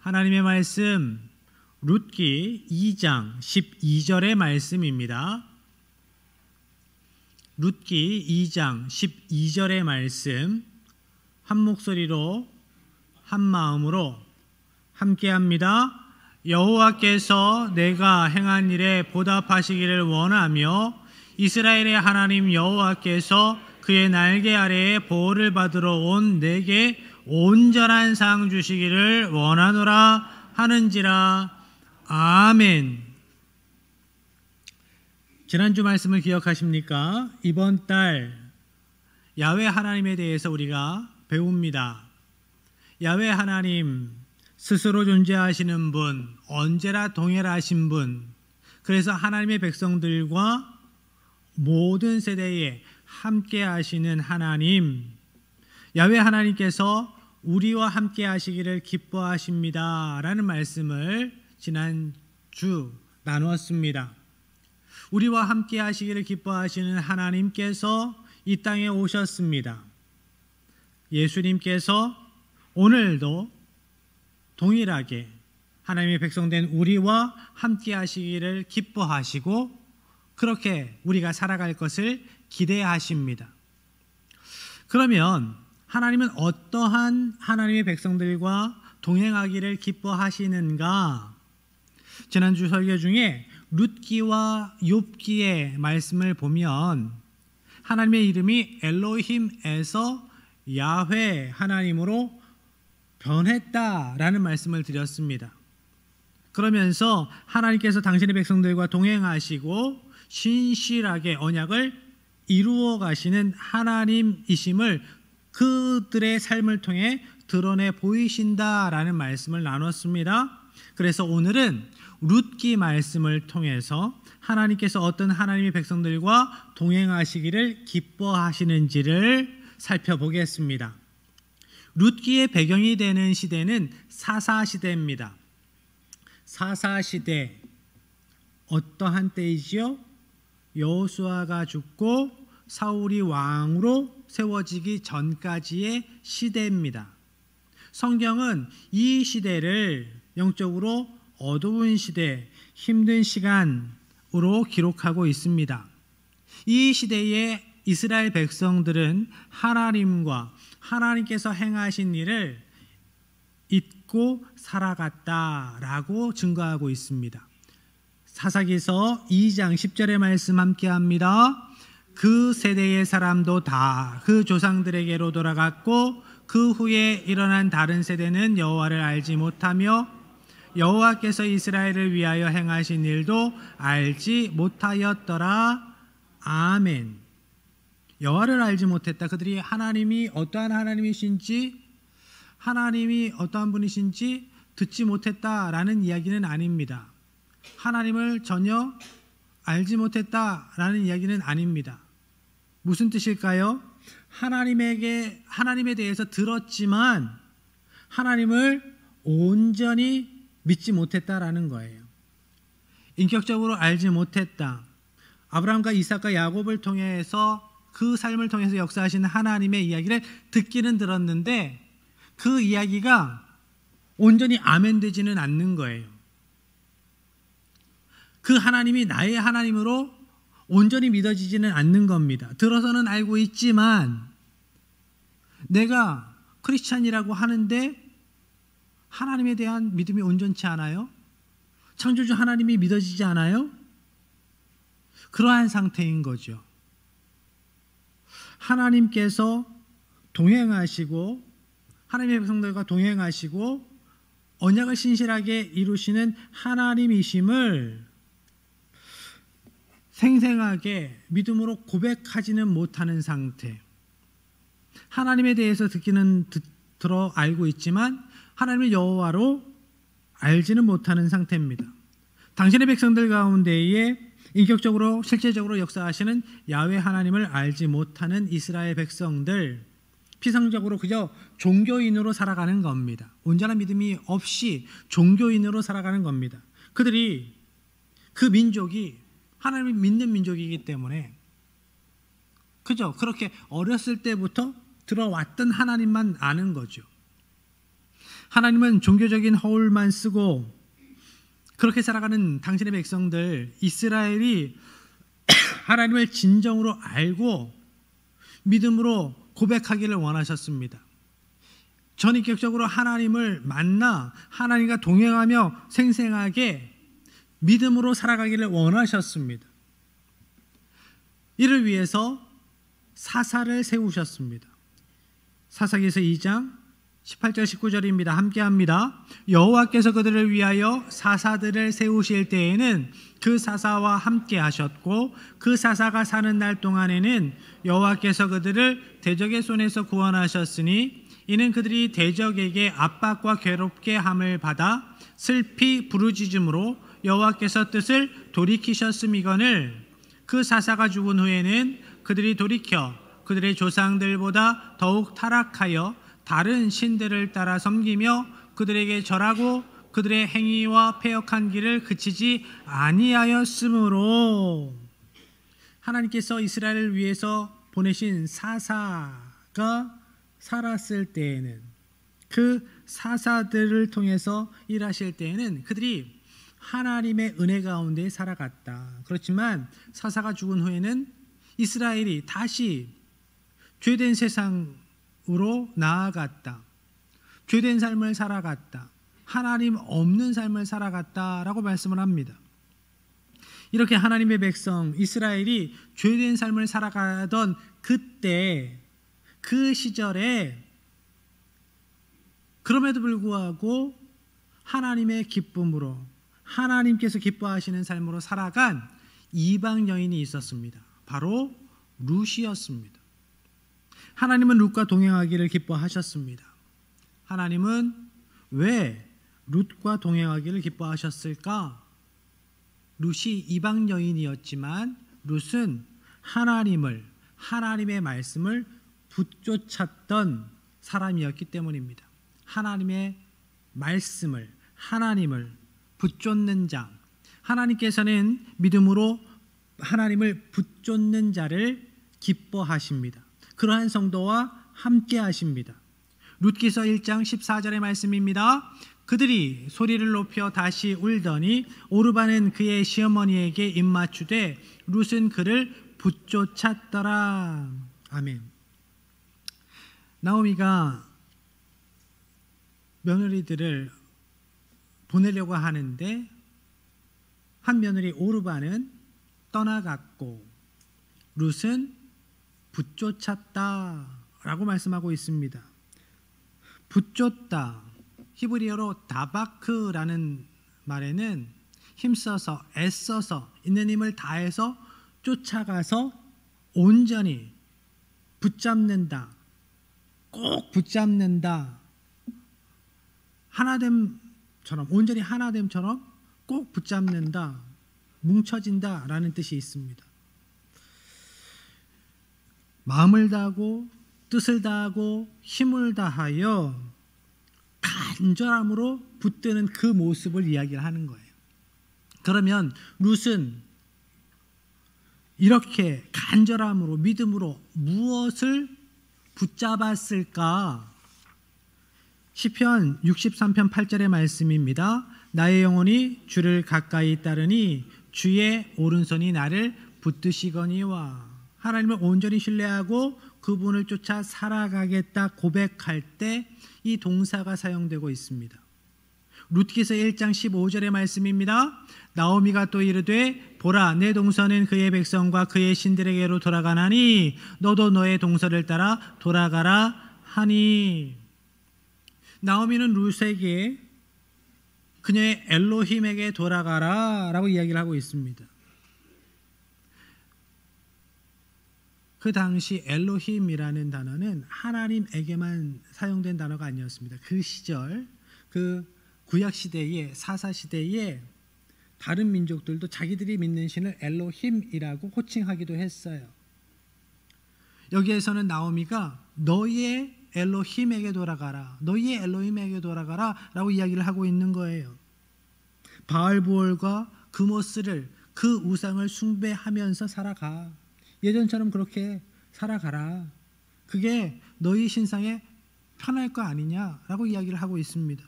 하나님의 말씀 룻기 2장 12절의 말씀입니다. 룻기 2장 12절의 말씀 한 목소리로 한 마음으로 함께합니다. 여호와께서 내가 행한 일에 보답하시기를 원하며 이스라엘의 하나님 여호와께서 그의 날개 아래에 보호를 받으러 온 내게 온전한 상 주시기를 원하노라 하는지라. 아멘. 지난주 말씀을 기억하십니까? 이번 달 야훼 하나님에 대해서 우리가 배웁니다. 야훼 하나님 스스로 존재하시는 분, 언제나 동일하신 분, 그래서 하나님의 백성들과 모든 세대에 함께 하시는 하나님, 야훼 하나님께서 우리와 함께 하시기를 기뻐하십니다 라는 말씀을 지난주 나누었습니다. 우리와 함께 하시기를 기뻐하시는 하나님께서 이 땅에 오셨습니다. 예수님께서 오늘도 동일하게 하나님의 백성된 우리와 함께 하시기를 기뻐하시고 그렇게 우리가 살아갈 것을 기대하십니다. 그러면 하나님은 어떠한 하나님의 백성들과 동행하기를 기뻐하시는가? 지난주 설교 중에 룻기와 욥기의 말씀을 보면 하나님의 이름이 엘로힘에서 야훼 하나님으로 변했다라는 말씀을 드렸습니다. 그러면서 하나님께서 당신의 백성들과 동행하시고 신실하게 언약을 이루어 가시는 하나님이심을 그들의 삶을 통해 드러내 보이신다라는 말씀을 나눴습니다. 그래서 오늘은 룻기 말씀을 통해서 하나님께서 어떤 하나님의 백성들과 동행하시기를 기뻐하시는지를 살펴보겠습니다. 룻기의 배경이 되는 시대는 사사시대입니다. 사사시대 어떠한 때이지요? 여호수아가 죽고 사울이 왕으로 세워지기 전까지의 시대입니다. 성경은 이 시대를 영적으로 어두운 시대, 힘든 시간으로 기록하고 있습니다. 이 시대에 이스라엘 백성들은 하나님과 하나님께서 행하신 일을 잊고 살아갔다라고 증거하고 있습니다. 사사기서 2장 10절의 말씀 함께합니다. 그 세대의 사람도 다 그 조상들에게로 돌아갔고 그 후에 일어난 다른 세대는 여호와를 알지 못하며 여호와께서 이스라엘을 위하여 행하신 일도 알지 못하였더라. 아멘. 여호와를 알지 못했다. 그들이 하나님이 어떠한 하나님이신지, 하나님이 어떠한 분이신지 듣지 못했다라는 이야기는 아닙니다. 하나님을 전혀 알지 못했다라는 이야기는 아닙니다. 무슨 뜻일까요? 하나님에 대해서 들었지만 하나님을 온전히 믿지 못했다라는 거예요. 인격적으로 알지 못했다. 아브라함과 이삭과 야곱을 통해서 그 삶을 통해서 역사하시는 하나님의 이야기를 듣기는 들었는데 그 이야기가 온전히 아멘되지는 않는 거예요. 그 하나님이 나의 하나님으로 온전히 믿어지지는 않는 겁니다. 들어서는 알고 있지만 내가 크리스찬이라고 하는데 하나님에 대한 믿음이 온전치 않아요? 창조주 하나님이 믿어지지 않아요? 그러한 상태인 거죠. 하나님께서 동행하시고 하나님의 백성들과 동행하시고 언약을 신실하게 이루시는 하나님이심을 생생하게 믿음으로 고백하지는 못하는 상태. 하나님에 대해서 들어 알고 있지만 하나님을 여호와로 알지는 못하는 상태입니다. 당신의 백성들 가운데에 인격적으로 실제적으로 역사하시는 야훼 하나님을 알지 못하는 이스라엘 백성들, 피상적으로 그저 종교인으로 살아가는 겁니다. 온전한 믿음이 없이 종교인으로 살아가는 겁니다. 그들이 그 민족이 하나님을 믿는 민족이기 때문에 그죠? 그렇게 어렸을 때부터 들어왔던 하나님만 아는 거죠. 하나님은 종교적인 허울만 쓰고 그렇게 살아가는 당신의 백성들 이스라엘이 하나님을 진정으로 알고 믿음으로 고백하기를 원하셨습니다. 전인격적으로 하나님을 만나 하나님과 동행하며 생생하게 믿음으로 살아가기를 원하셨습니다. 이를 위해서 사사를 세우셨습니다. 사사기서 2장 18절 19절입니다. 함께합니다. 여호와께서 그들을 위하여 사사들을 세우실 때에는 그 사사와 함께 하셨고 그 사사가 사는 날 동안에는 여호와께서 그들을 대적의 손에서 구원하셨으니 이는 그들이 대적에게 압박과 괴롭게 함을 받아 슬피 부르짖음으로 여호와께서 뜻을 돌이키셨음이거늘 그 사사가 죽은 후에는 그들이 돌이켜 그들의 조상들보다 더욱 타락하여 다른 신들을 따라 섬기며 그들에게 절하고 그들의 행위와 패역한 길을 그치지 아니하였으므로 하나님께서 이스라엘을 위해서 보내신 사사가 살았을 때에는 그 사사들을 통해서 일하실 때에는 그들이 하나님의 은혜 가운데 살아갔다. 그렇지만 사사가 죽은 후에는 이스라엘이 다시 죄된 세상으로 나아갔다. 죄된 삶을 살아갔다. 하나님 없는 삶을 살아갔다라고 말씀을 합니다. 이렇게 하나님의 백성 이스라엘이 죄된 삶을 살아가던 그때 그 시절에 그럼에도 불구하고 하나님의 기쁨으로 하나님께서 기뻐하시는 삶으로 살아간 이방 여인이 있었습니다. 바로 룻이었습니다. 하나님은 룻과 동행하기를 기뻐하셨습니다. 하나님은 왜 룻과 동행하기를 기뻐하셨을까? 룻이 이방 여인이었지만 룻은 하나님을, 하나님의 말씀을 붙쫓았던 사람이었기 때문입니다. 하나님의 말씀을, 하나님을 붙쫓는 자, 하나님께서는 믿음으로 하나님을 붙쫓는 자를 기뻐하십니다. 그러한 성도와 함께 하십니다. 룻기서 1장 14절의 말씀입니다. 그들이 소리를 높여 다시 울더니 오르바는 그의 시어머니에게 입맞추되 룻은 그를 붙쫓았더라. 아멘. 나오미가 며느리들을 보내려고 하는데 한 며느리 오르바는 떠나갔고 룻은 붙쫓았다라고 말씀하고 있습니다. 붙쫓다, 히브리어로 다바크라는 말에는 힘써서 애써서 있는 힘을 다해서 쫓아가서 온전히 붙잡는다, 꼭 붙잡는다, 하나됨처럼, 온전히 하나됨처럼 꼭 붙잡는다, 뭉쳐진다라는 뜻이 있습니다. 마음을 다하고 뜻을 다하고 힘을 다하여 간절함으로 붙드는 그 모습을 이야기를 하는 거예요. 그러면 룻은 이렇게 간절함으로 믿음으로 무엇을 붙잡았을까? 시편 63편 8절의 말씀입니다. 나의 영혼이 주를 가까이 따르니 주의 오른손이 나를 붙드시거니와. 하나님을 온전히 신뢰하고 그분을 쫓아 살아가겠다 고백할 때 이 동사가 사용되고 있습니다. 룻기서 1장 15절의 말씀입니다. 나오미가 또 이르되 보라 내 동서는 그의 백성과 그의 신들에게로 돌아가나니 너도 너의 동서를 따라 돌아가라 하니. 나오미는 룻에게 그녀의 엘로힘에게 돌아가라 라고 이야기를 하고 있습니다. 그 당시 엘로힘이라는 단어는 하나님에게만 사용된 단어가 아니었습니다. 그 시절, 그 구약시대에, 사사시대에 다른 민족들도 자기들이 믿는 신을 엘로힘이라고 호칭하기도 했어요. 여기에서는 나오미가 너희의 엘로힘에게 돌아가라, 너희의 엘로힘에게 돌아가라 라고 이야기를 하고 있는 거예요. 바알보올과 그모스를, 그 우상을 숭배하면서 살아가. 예전처럼 그렇게 살아가라. 그게 너희 신상의 편할 거 아니냐라고 이야기를 하고 있습니다.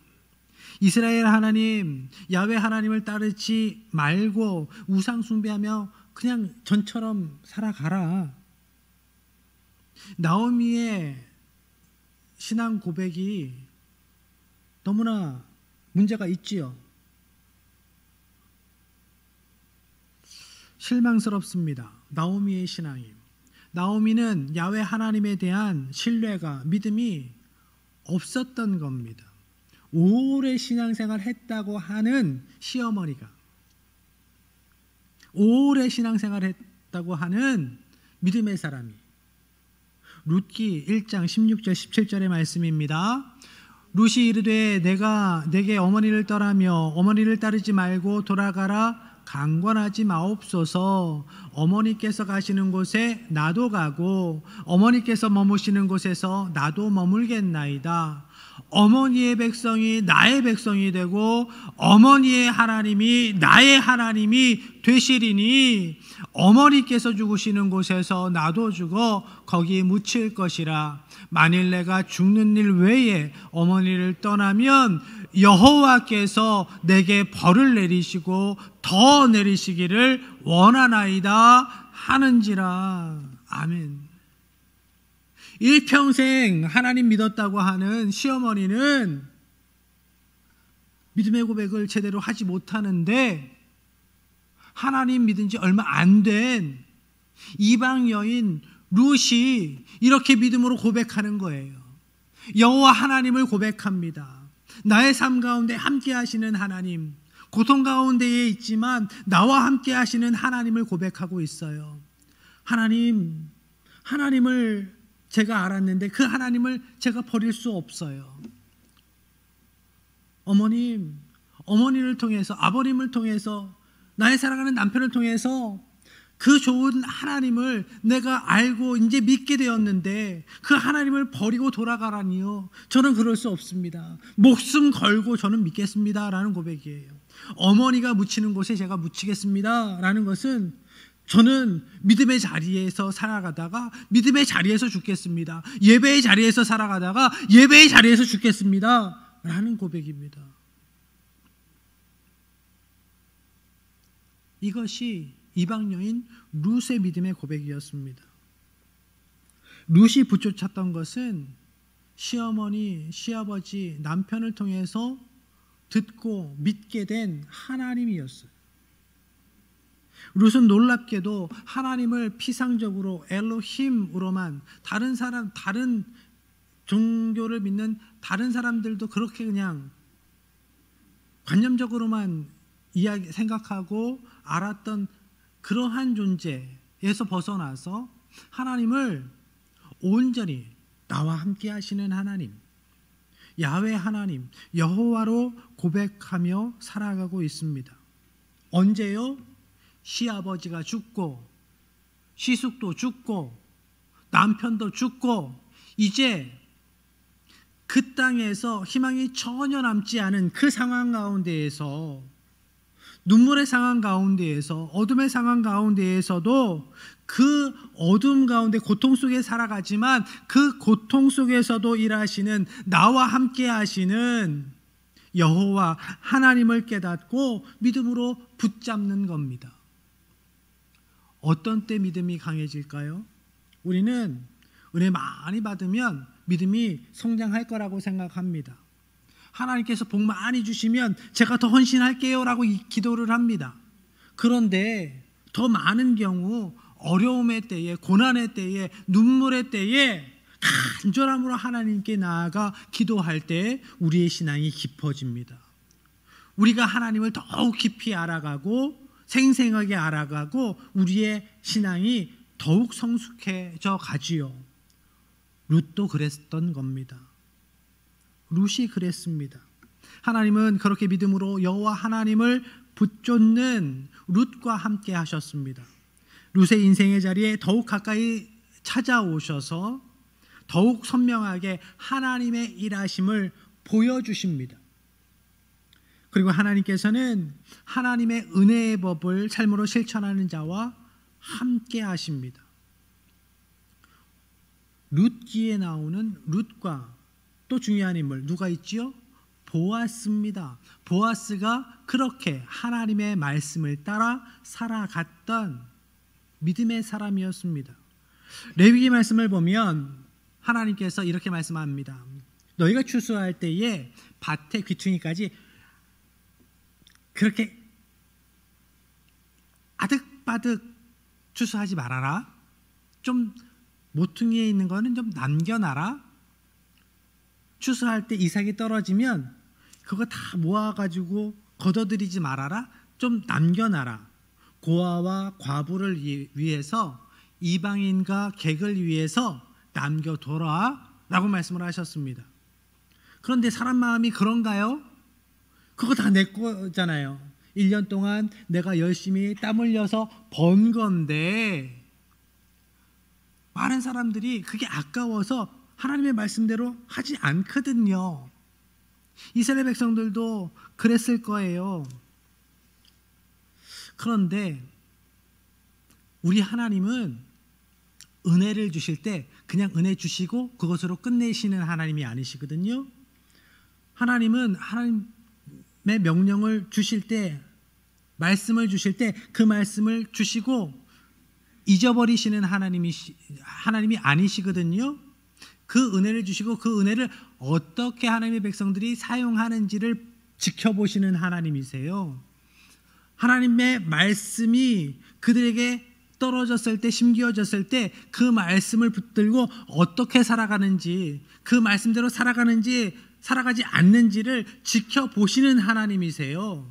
이스라엘 하나님, 야훼 하나님을 따르지 말고 우상 숭배하며 그냥 전처럼 살아가라. 나오미의 신앙 고백이 너무나 문제가 있지요. 실망스럽습니다. 나오미의 신앙이. 나오미는 야훼 하나님에 대한 신뢰가, 믿음이 없었던 겁니다. 오래 신앙생활 했다고 하는 시어머니가, 오래 신앙생활 했다고 하는 믿음의 사람이, 룻기 1장 16절 17절의 말씀입니다. 룻이 이르되 내가 내게 어머니를 떠나며 어머니를 따르지 말고 돌아가라 강권하지 마옵소서. 어머니께서 가시는 곳에 나도 가고 어머니께서 머무시는 곳에서 나도 머물겠나이다. 어머니의 백성이 나의 백성이 되고 어머니의 하나님이 나의 하나님이 되시리니 어머니께서 죽으시는 곳에서 나도 죽어 거기 묻힐 것이라. 만일 내가 죽는 일 외에 어머니를 떠나면 여호와께서 내게 벌을 내리시고 더 내리시기를 원하나이다 하는지라. 아멘. 일평생 하나님 믿었다고 하는 시어머니는 믿음의 고백을 제대로 하지 못하는데, 하나님 믿은 지 얼마 안 된 이방 여인 룻이 이렇게 믿음으로 고백하는 거예요. 여호와 하나님을 고백합니다. 나의 삶 가운데 함께 하시는 하나님, 고통 가운데에 있지만 나와 함께 하시는 하나님을 고백하고 있어요. 하나님을 제가 알았는데 그 하나님을 제가 버릴 수 없어요. 어머니를 통해서, 아버님을 통해서, 나의 사랑하는 남편을 통해서 그 좋은 하나님을 내가 알고 이제 믿게 되었는데 그 하나님을 버리고 돌아가라니요. 저는 그럴 수 없습니다. 목숨 걸고 저는 믿겠습니다 라는 고백이에요. 어머니가 묻히는 곳에 제가 묻히겠습니다 라는 것은, 저는 믿음의 자리에서 살아가다가 믿음의 자리에서 죽겠습니다. 예배의 자리에서 살아가다가 예배의 자리에서 죽겠습니다 라는 고백입니다. 이것이 이방 여인 룻의 믿음의 고백이었습니다. 룻이 붙여찼던 것은 시어머니, 시아버지, 남편을 통해서 듣고 믿게 된 하나님이었어요. 룻은 놀랍게도 하나님을 피상적으로 엘로힘으로만, 다른 종교를 믿는 다른 사람들도 그렇게 그냥 관념적으로만 생각하고 알았던 그러한 존재에서 벗어나서 하나님을 온전히 나와 함께 하시는 하나님, 야훼 하나님, 여호와로 고백하며 살아가고 있습니다. 언제요? 시아버지가 죽고 시숙도 죽고 남편도 죽고 이제 그 땅에서 희망이 전혀 남지 않은 그 상황 가운데에서, 눈물의 상황 가운데에서, 어둠의 상황 가운데에서도 그 어둠 가운데 고통 속에 살아가지만 그 고통 속에서도 일하시는, 나와 함께 하시는 여호와 하나님을 깨닫고 믿음으로 붙잡는 겁니다. 어떤 때 믿음이 강해질까요? 우리는 은혜 많이 받으면 믿음이 성장할 거라고 생각합니다. 하나님께서 복 많이 주시면 제가 더 헌신할게요 라고 기도를 합니다. 그런데 더 많은 경우 어려움의 때에, 고난의 때에, 눈물의 때에 간절함으로 하나님께 나아가 기도할 때 우리의 신앙이 깊어집니다. 우리가 하나님을 더욱 깊이 알아가고 생생하게 알아가고 우리의 신앙이 더욱 성숙해져 가지요. 룻도 그랬던 겁니다. 룻이 그랬습니다. 하나님은 그렇게 믿음으로 여호와 하나님을 붙잡는 룻과 함께 하셨습니다. 룻의 인생의 자리에 더욱 가까이 찾아오셔서 더욱 선명하게 하나님의 일하심을 보여주십니다. 그리고 하나님께서는 하나님의 은혜의 법을 삶으로 실천하는 자와 함께 하십니다. 룻기에 나오는 룻과 또 중요한 인물 누가 있지요? 보아스입니다. 보아스가 그렇게 하나님의 말씀을 따라 살아갔던 믿음의 사람이었습니다. 레위기 말씀을 보면 하나님께서 이렇게 말씀합니다. 너희가 추수할 때에 밭의 귀퉁이까지 그렇게 아득바득 추수하지 말아라. 좀 모퉁이에 있는 거는 좀 남겨놔라. 추수할 때 이삭이 떨어지면 그거 다 모아가지고 걷어들이지 말아라. 좀 남겨놔라. 고아와 과부를 위해서, 이방인과 객을 위해서 남겨둬라 라고 말씀을 하셨습니다. 그런데 사람 마음이 그런가요? 그거 다 내 거잖아요. 1년 동안 내가 열심히 땀 흘려서 번 건데, 많은 사람들이 그게 아까워서 하나님의 말씀대로 하지 않거든요. 이스라엘 백성들도 그랬을 거예요. 그런데 우리 하나님은 은혜를 주실 때 그냥 은혜 주시고 그것으로 끝내시는 하나님이 아니시거든요. 하나님은 하나님의 명령을 주실 때, 말씀을 주실 때 그 말씀을 주시고 잊어버리시는 하나님이 아니시거든요. 그 은혜를 주시고 그 은혜를 어떻게 하나님의 백성들이 사용하는지를 지켜보시는 하나님이세요. 하나님의 말씀이 그들에게 떨어졌을 때, 심겨졌을 때 그 말씀을 붙들고 어떻게 살아가는지, 그 말씀대로 살아가는지 살아가지 않는지를 지켜보시는 하나님이세요.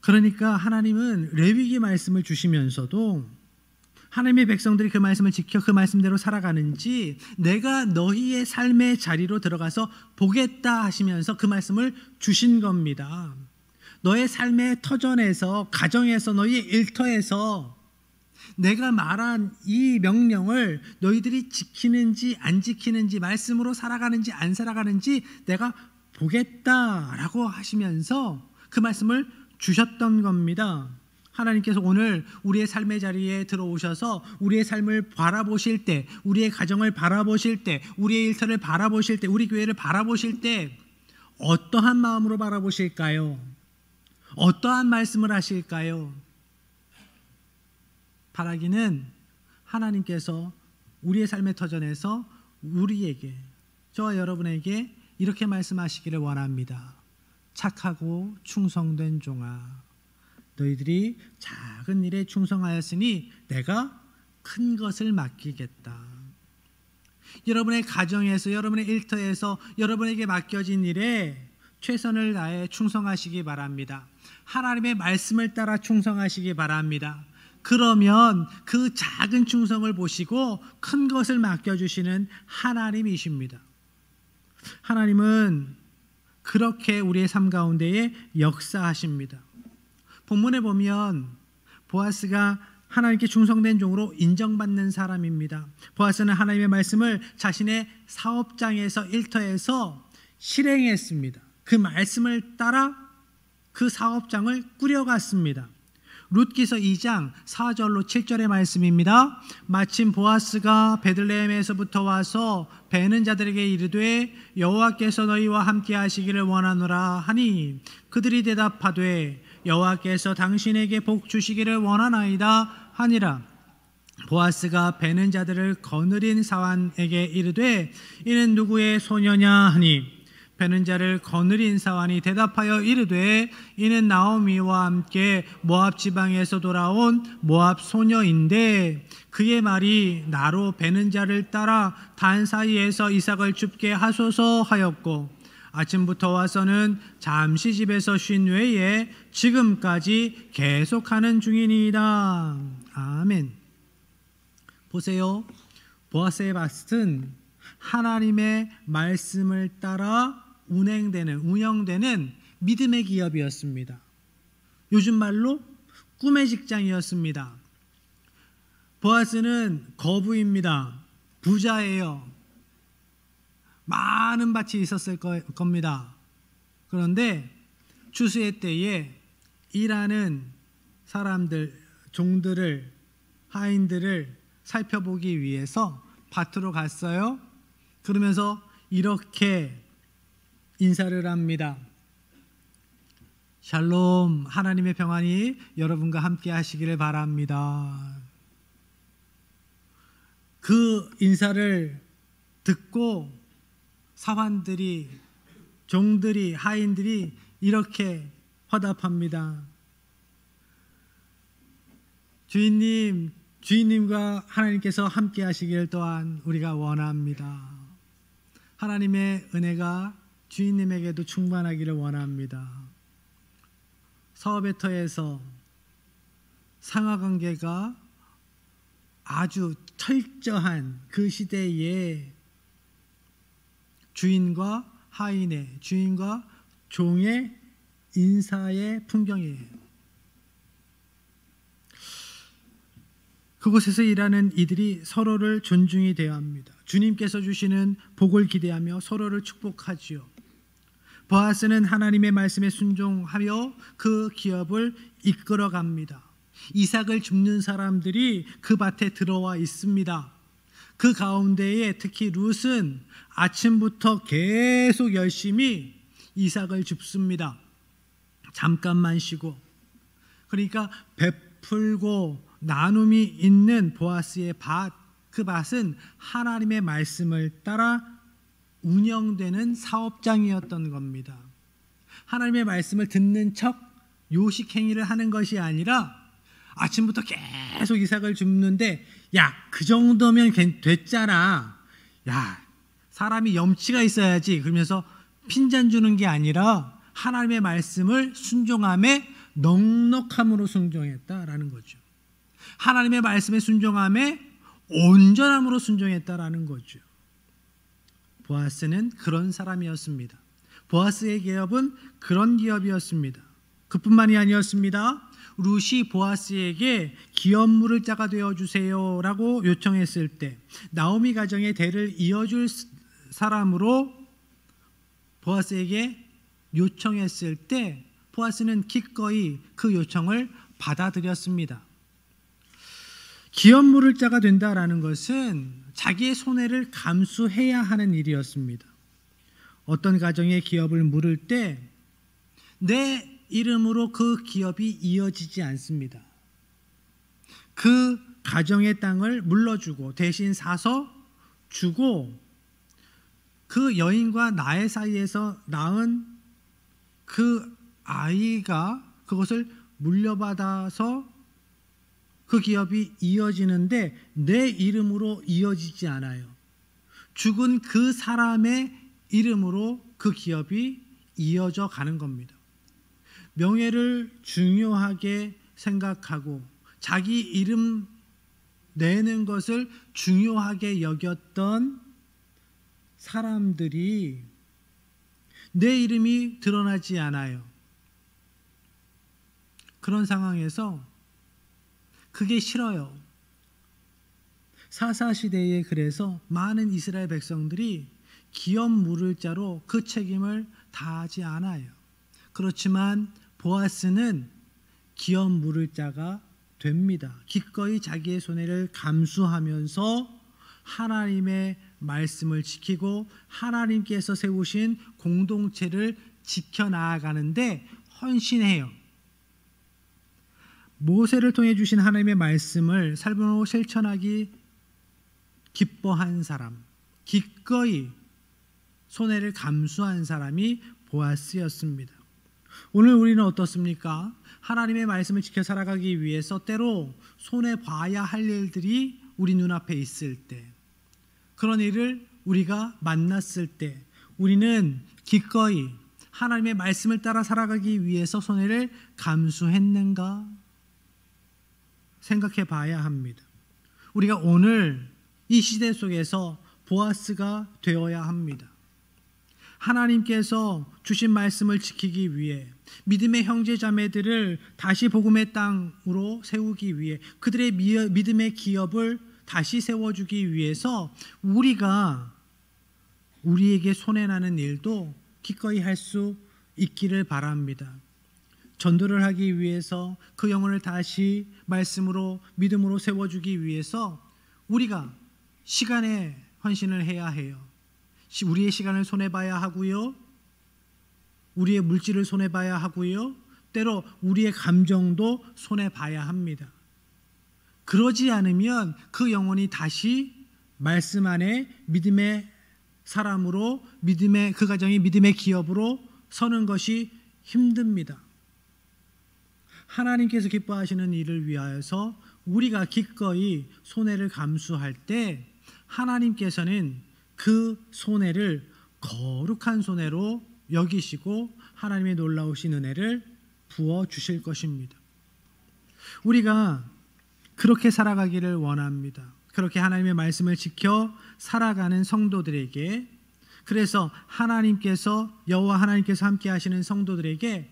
그러니까 하나님은 레위기 말씀을 주시면서도 하나님의 백성들이 그 말씀을 지켜 그 말씀대로 살아가는지 내가 너희의 삶의 자리로 들어가서 보겠다 하시면서 그 말씀을 주신 겁니다. 너의 삶의 터전에서, 가정에서, 너희의 일터에서 내가 말한 이 명령을 너희들이 지키는지 안 지키는지, 말씀으로 살아가는지 안 살아가는지 내가 보겠다라고 하시면서 그 말씀을 주셨던 겁니다. 하나님께서 오늘 우리의 삶의 자리에 들어오셔서 우리의 삶을 바라보실 때, 우리의 가정을 바라보실 때, 우리의 일터를 바라보실 때, 우리 교회를 바라보실 때 어떠한 마음으로 바라보실까요? 어떠한 말씀을 하실까요? 바라기는 하나님께서 우리의 삶의 터전에서 우리에게, 저와 여러분에게 이렇게 말씀하시기를 원합니다. 착하고 충성된 종아, 너희들이 작은 일에 충성하였으니 내가 큰 것을 맡기겠다. 여러분의 가정에서, 여러분의 일터에서 여러분에게 맡겨진 일에 최선을 다해 충성하시기 바랍니다. 하나님의 말씀을 따라 충성하시기 바랍니다. 그러면 그 작은 충성을 보시고 큰 것을 맡겨주시는 하나님이십니다. 하나님은 그렇게 우리의 삶 가운데에 역사하십니다. 본문에 보면 보아스가 하나님께 충성된 종으로 인정받는 사람입니다. 보아스는 하나님의 말씀을 자신의 사업장에서, 일터에서 실행했습니다. 그 말씀을 따라 그 사업장을 꾸려갔습니다. 룻기서 2장 4절로 7절의 말씀입니다. 마침 보아스가 베들레헴에서부터 와서 베는 자들에게 이르되 여호와께서 너희와 함께 하시기를 원하노라 하니 그들이 대답하되 여호와께서 당신에게 복 주시기를 원하나이다 하니라. 보아스가 베는 자들을 거느린 사환에게 이르되 이는 누구의 소녀냐 하니 베는 자를 거느린 사환이 대답하여 이르되 이는 나오미와 함께 모압 지방에서 돌아온 모압 소녀인데 그의 말이 나로 베는 자를 따라 단 사이에서 이삭을 줍게 하소서 하였고 아침부터 와서는 잠시 집에서 쉰 외에 지금까지 계속하는 중이니이다. 아멘. 보세요. 보아스의 밭은 하나님의 말씀을 따라 운영되는 믿음의 기업이었습니다. 요즘 말로 꿈의 직장이었습니다. 보아스는 거부입니다. 부자예요. 많은 밭이 있었을 겁니다. 그런데 추수의 때에 일하는 사람들, 종들을, 하인들을 살펴보기 위해서 밭으로 갔어요. 그러면서 이렇게 인사를 합니다. 샬롬, 하나님의 평안이 여러분과 함께 하시기를 바랍니다. 그 인사를 듣고 사환들이, 종들이, 하인들이 이렇게 화답합니다. 주인님, 주인님과 하나님께서 함께 하시길 또한 우리가 원합니다. 하나님의 은혜가 주인님에게도 충만하기를 원합니다. 서베터에서 상하관계가 아주 철저한 그 시대에 주인과 하인의, 주인과 종의 인사의 풍경이에요. 그곳에서 일하는 이들이 서로를 존중히 대합니다. 주님께서 주시는 복을 기대하며 서로를 축복하지요. 보아스는 하나님의 말씀에 순종하며 그 기업을 이끌어갑니다. 이삭을 줍는 사람들이 그 밭에 들어와 있습니다. 그 가운데에 특히 룻은 아침부터 계속 열심히 이삭을 줍습니다. 잠깐만 쉬고. 그러니까 베풀고 나눔이 있는 보아스의 밭, 그 밭은 하나님의 말씀을 따라 운영되는 사업장이었던 겁니다. 하나님의 말씀을 듣는 척 요식행위를 하는 것이 아니라 아침부터 계속 이삭을 줍는데, 야, 그 정도면 됐잖아. 야, 사람이 염치가 있어야지. 그러면서 핀잔 주는 게 아니라 하나님의 말씀을 순종함에 넉넉함으로 순종했다라는 거죠. 하나님의 말씀에 순종함에 온전함으로 순종했다라는 거죠. 보아스는 그런 사람이었습니다. 보아스의 기업은 그런 기업이었습니다. 그뿐만이 아니었습니다. 룻이 보아스에게 기업 물을 자가 되어주세요 라고 요청했을 때, 나오미 가정의 대를 이어줄 사람으로 보아스에게 요청했을 때 보아스는 기꺼이 그 요청을 받아들였습니다. 기업 물을 자가 된다라는 것은 자기의 손해를 감수해야 하는 일이었습니다. 어떤 가정의 기업을 물을 때 내 이름으로 그 기업이 이어지지 않습니다. 그 가정의 땅을 물러주고 대신 사서 주고, 그 여인과 나의 사이에서 낳은 그 아이가 그것을 물려받아서 그 기업이 이어지는데 내 이름으로 이어지지 않아요. 죽은 그 사람의 이름으로 그 기업이 이어져 가는 겁니다. 명예를 중요하게 생각하고 자기 이름 내는 것을 중요하게 여겼던 사람들이 내 이름이 드러나지 않아요. 그런 상황에서 그게 싫어요. 사사시대에 그래서 많은 이스라엘 백성들이 기업 물을 자로 그 책임을 다하지 않아요. 그렇지만 보아스는 기업 물을 자가 됩니다. 기꺼이 자기의 손해를 감수하면서 하나님의 말씀을 지키고 하나님께서 세우신 공동체를 지켜나가는데 헌신해요. 모세를 통해 주신 하나님의 말씀을 삶으로 실천하기 기뻐한 사람, 기꺼이 손해를 감수한 사람이 보아스였습니다. 오늘 우리는 어떻습니까? 하나님의 말씀을 지켜 살아가기 위해서 때로 손해봐야 할 일들이 우리 눈앞에 있을 때, 그런 일을 우리가 만났을 때 우리는 기꺼이 하나님의 말씀을 따라 살아가기 위해서 손해를 감수했는가 생각해 봐야 합니다. 우리가 오늘 이 시대 속에서 보아스가 되어야 합니다. 하나님께서 주신 말씀을 지키기 위해 믿음의 형제 자매들을 다시 복음의 땅으로 세우기 위해 그들의 믿음의 기업을 다시 세워주기 위해서 우리에게 손해나는 일도 기꺼이 할 수 있기를 바랍니다. 전도를 하기 위해서 그 영혼을 다시 말씀으로 믿음으로 세워주기 위해서 우리가 시간에 헌신을 해야 해요. 우리의 시간을 손해봐야 하고요. 우리의 물질을 손해봐야 하고요. 때로 우리의 감정도 손해봐야 합니다. 그러지 않으면 그 영혼이 다시 말씀 안에 믿음의 사람으로, 그 가정이 믿음의 기업으로 서는 것이 힘듭니다. 하나님께서 기뻐하시는 일을 위하여서 우리가 기꺼이 손해를 감수할 때 하나님께서는 그 손해를 거룩한 손해로 여기시고 하나님의 놀라우신 은혜를 부어주실 것입니다. 우리가 그렇게 살아가기를 원합니다. 그렇게 하나님의 말씀을 지켜 살아가는 성도들에게, 그래서 여호와 하나님께서 함께 하시는 성도들에게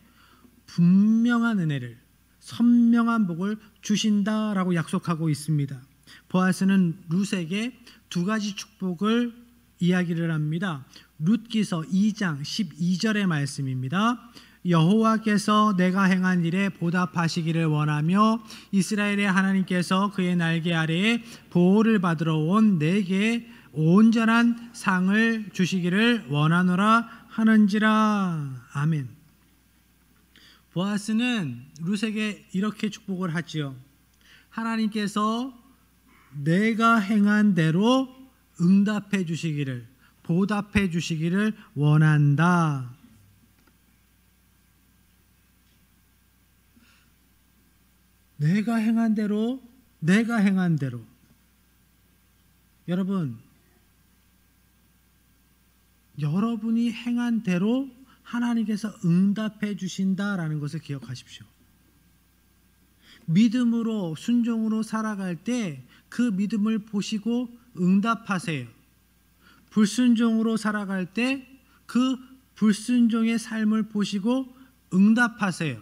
분명한 은혜를, 선명한 복을 주신다라고 약속하고 있습니다. 보아스는 룻에게 두 가지 축복을 이야기를 합니다. 룻기서 2장 12절의 말씀입니다. 여호와께서 내가 행한 일에 보답하시기를 원하며 이스라엘의 하나님께서 그의 날개 아래에 보호를 받으러 온 내게 온전한 상을 주시기를 원하노라 하는지라. 아멘. 보아스는 룻에게 이렇게 축복을 하지요. 하나님께서 내가 행한 대로 응답해 주시기를, 보답해 주시기를 원한다. 내가 행한 대로. 여러분이 행한 대로 하나님께서 응답해 주신다라는 것을 기억하십시오. 믿음으로, 순종으로 살아갈 때 그 믿음을 보시고 응답하세요. 불순종으로 살아갈 때 그 불순종의 삶을 보시고 응답하세요.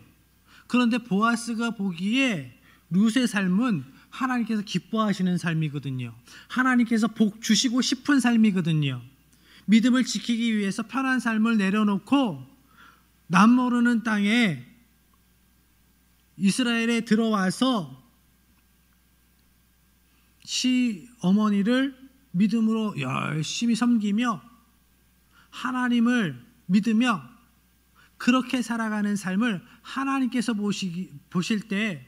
그런데 보아스가 보기에 룻의 삶은 하나님께서 기뻐하시는 삶이거든요. 하나님께서 복 주시고 싶은 삶이거든요. 믿음을 지키기 위해서 편한 삶을 내려놓고 남모르는 땅에 이스라엘에 들어와서 시어머니를 믿음으로 열심히 섬기며 하나님을 믿으며 그렇게 살아가는 삶을 하나님께서 보실 때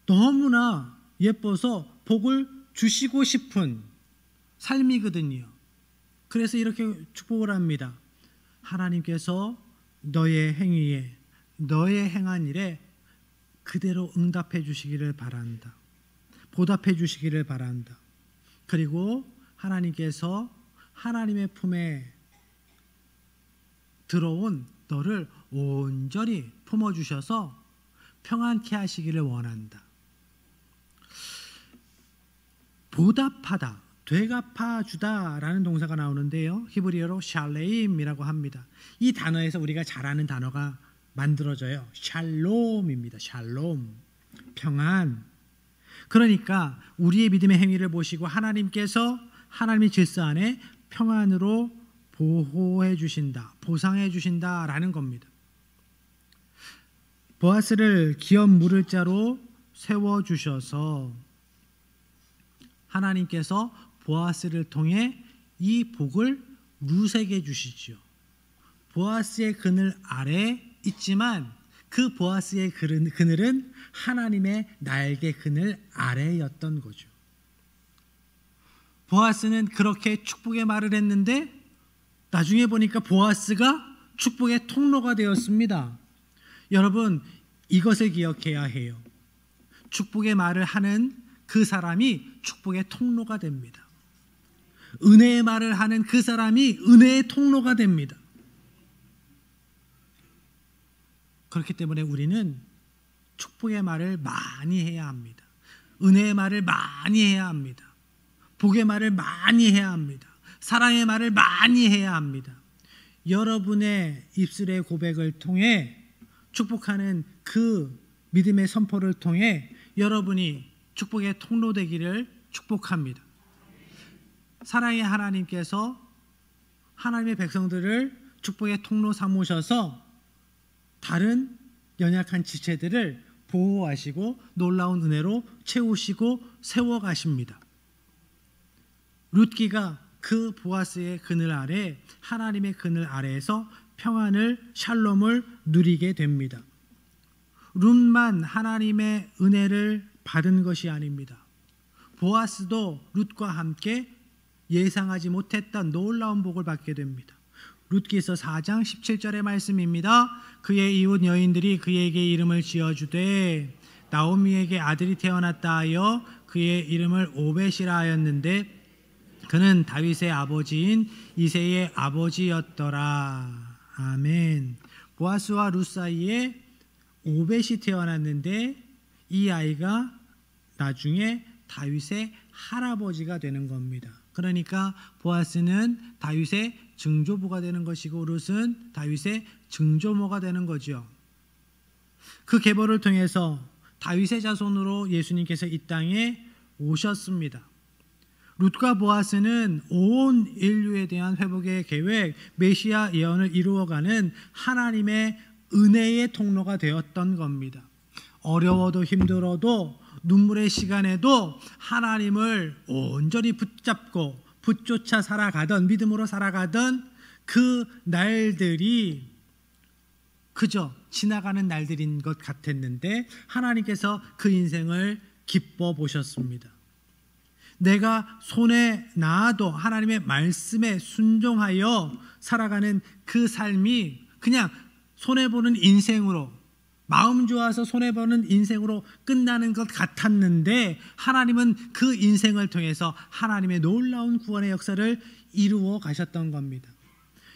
너무나 예뻐서 복을 주시고 싶은 삶이거든요. 그래서 이렇게 축복을 합니다. 하나님께서 너의 행위에, 너의 행한 일에 그대로 응답해 주시기를 바란다. 보답해 주시기를 바란다. 그리고 하나님께서 하나님의 품에 들어온 너를 온전히 품어주셔서 평안케 하시기를 원한다. 보답하다, 되갚아주다라는 동사가 나오는데요. 히브리어로 샬레임이라고 합니다. 이 단어에서 우리가 잘 아는 단어가 만들어져요. 샬롬입니다. 샬롬, 평안. 그러니까 우리의 믿음의 행위를 보시고 하나님께서 하나님의 질서 안에 평안으로 보호해 주신다, 보상해 주신다라는 겁니다. 보아스를 기업 물을 자로 세워주셔서 하나님께서 보아스를 통해 이 복을 룻에게 주시죠. 보아스의 그늘 아래 있지만 그 보아스의 그늘은 하나님의 날개 그늘 아래였던 거죠. 보아스는 그렇게 축복의 말을 했는데 나중에 보니까 보아스가 축복의 통로가 되었습니다. 여러분, 이것을 기억해야 해요. 축복의 말을 하는 그 사람이 축복의 통로가 됩니다. 은혜의 말을 하는 그 사람이 은혜의 통로가 됩니다. 그렇기 때문에 우리는 축복의 말을 많이 해야 합니다. 은혜의 말을 많이 해야 합니다. 복의 말을 많이 해야 합니다. 사랑의 말을 많이 해야 합니다. 여러분의 입술의 고백을 통해 축복하는 그 믿음의 선포를 통해 여러분이 축복의 통로 되기를 축복합니다. 사랑의 하나님께서 하나님의 백성들을 축복의 통로 삼으셔서 다른 연약한 지체들을 보호하시고 놀라운 은혜로 채우시고 세워가십니다. 룻기가 그 보아스의 그늘 아래, 하나님의 그늘 아래에서 평안을, 샬롬을 누리게 됩니다. 룻만 하나님의 은혜를 받은 것이 아닙니다. 보아스도 룻과 함께 예상하지 못했던 놀라운 복을 받게 됩니다. 룻기서 4장 17절의 말씀입니다. 그의 이웃 여인들이 그에게 이름을 지어주되 나오미에게 아들이 태어났다 하여 그의 이름을 오벳이라 하였는데 그는 다윗의 아버지인 이새의 아버지였더라. 아멘. 보아스와 룻 사이에 오벳이 태어났는데 이 아이가 나중에 다윗의 할아버지가 되는 겁니다. 그러니까 보아스는 다윗의 증조부가 되는 것이고 룻은 다윗의 증조모가 되는 거죠. 그 계보를 통해서 다윗의 자손으로 예수님께서 이 땅에 오셨습니다. 룻과 보아스는 온 인류에 대한 회복의 계획, 메시아 예언을 이루어가는 하나님의 은혜의 통로가 되었던 겁니다. 어려워도 힘들어도 눈물의 시간에도 하나님을 온전히 붙잡고 붙조차 살아가던, 믿음으로 살아가던 그 날들이 그저 지나가는 날들인 것 같았는데 하나님께서 그 인생을 기뻐 보셨습니다. 내가 손에 놔도 하나님의 말씀에 순종하여 살아가는 그 삶이 그냥 손해보는 인생으로, 마음 좋아서 손해보는 인생으로 끝나는 것 같았는데 하나님은 그 인생을 통해서 하나님의 놀라운 구원의 역사를 이루어 가셨던 겁니다.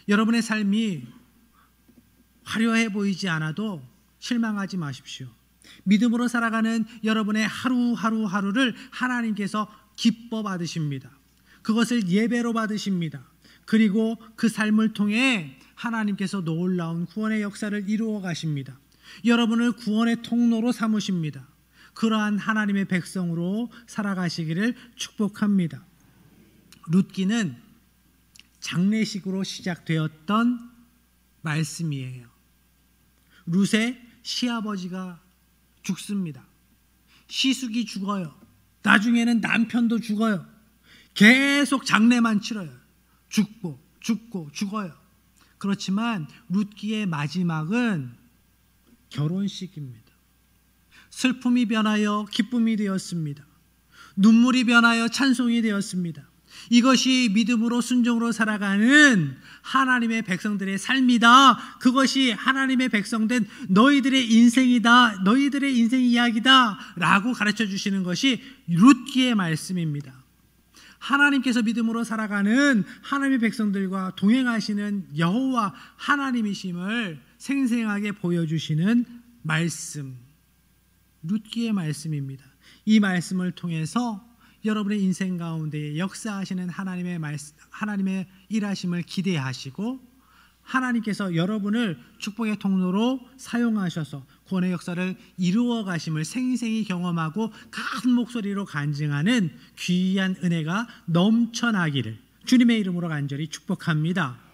여러분의 삶이 화려해 보이지 않아도 실망하지 마십시오. 믿음으로 살아가는 여러분의 하루하루를 하나님께서 기뻐 받으십니다. 그것을 예배로 받으십니다. 그리고 그 삶을 통해 하나님께서 놀라운 구원의 역사를 이루어 가십니다. 여러분을 구원의 통로로 삼으십니다. 그러한 하나님의 백성으로 살아가시기를 축복합니다. 룻기는 장례식으로 시작되었던 말씀이에요. 룻의 시아버지가 죽습니다. 시숙이 죽어요. 나중에는 남편도 죽어요. 계속 장례만 치러요. 죽고 죽어요. 그렇지만 룻기의 마지막은 결혼식입니다. 슬픔이 변하여 기쁨이 되었습니다. 눈물이 변하여 찬송이 되었습니다. 이것이 믿음으로 순종으로 살아가는 하나님의 백성들의 삶이다. 그것이 하나님의 백성된 너희들의 인생이다. 너희들의 인생 이야기다 라고 가르쳐 주시는 것이 룻기의 말씀입니다. 하나님께서 믿음으로 살아가는 하나님의 백성들과 동행하시는 여호와 하나님이심을 생생하게 보여주시는 말씀, 룻기의 말씀입니다. 이 말씀을 통해서 여러분의 인생 가운데 역사하시는 하나님의 일하심을 기대하시고 하나님께서 여러분을 축복의 통로로 사용하셔서 구원의 역사를 이루어 가심을 생생히 경험하고 큰 목소리로 간증하는 귀한 은혜가 넘쳐나기를 주님의 이름으로 간절히 축복합니다.